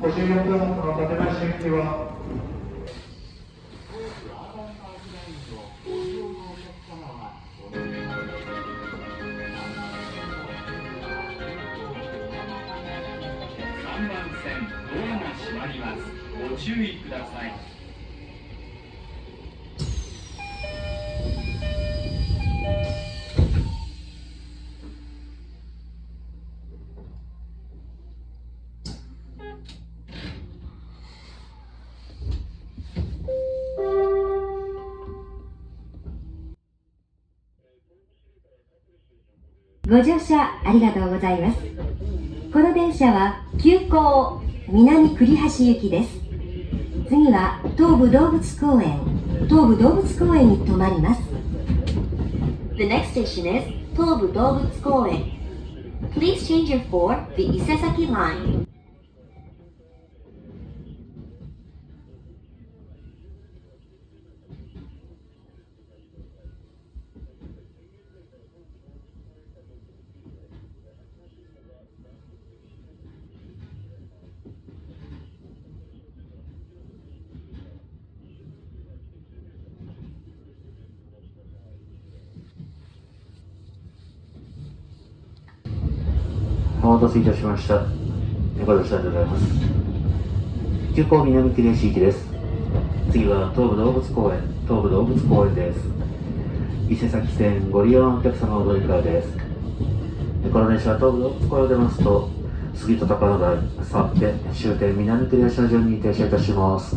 54分の立て前新規は3番線ドアが閉まります。ご注意ください。ご乗車ありがとうございます。この電車は急行南栗橋行きです。次は東武動物公園に停まります。The next station is 東武動物公園. Please change your for the Isesaki line. お待たせいたしました。ご乗車でございます。急行南栗橋行きです。次は東武動物公園です。伊勢崎線ご利用のお客様お乗り換えです。この電車は東武動物公園を出ますと、杉戸高野台、去って終点南栗橋の順に停車いたします。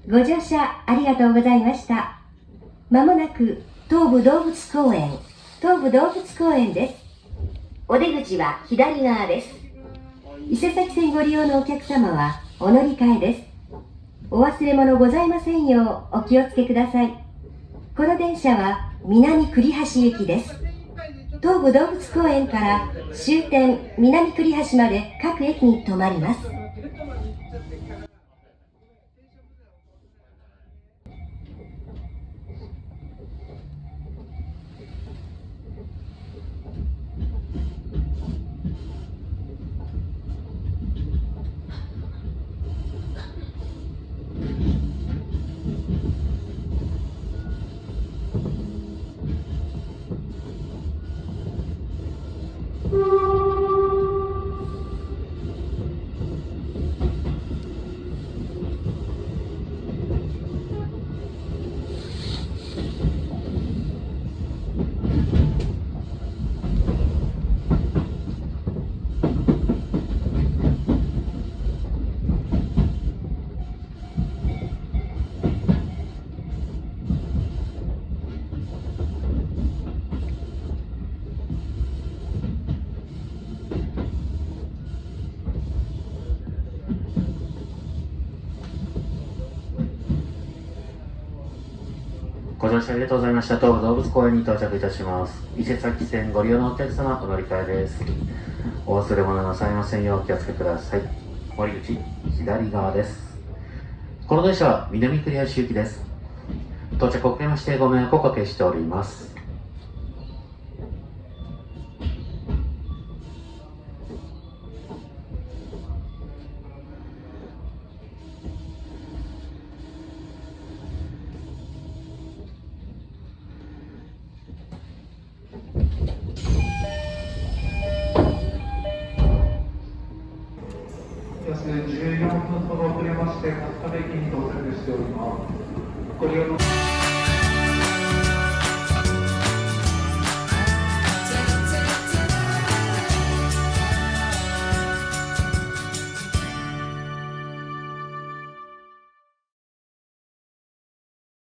ご乗車ありがとうございました。まもなく東武動物公園です。お出口は左側です。伊勢崎線ご利用のお客様はお乗り換えです。お忘れ物ございませんようお気をつけください。この電車は南栗橋行きです。東武動物公園から終点南栗橋まで各駅に停まります。ご乗車ありがとうございました。東武動物公園に到着いたします。伊勢崎線ご利用のお客様、お乗り換えです。お忘れ物なさいませんようお気をつけください。降り口、左側です。この電車は南栗橋行きです。到着遅れましてご迷惑をおかけしております。約14分ほど遅れまして線秋田駅に到着しております。ご利用の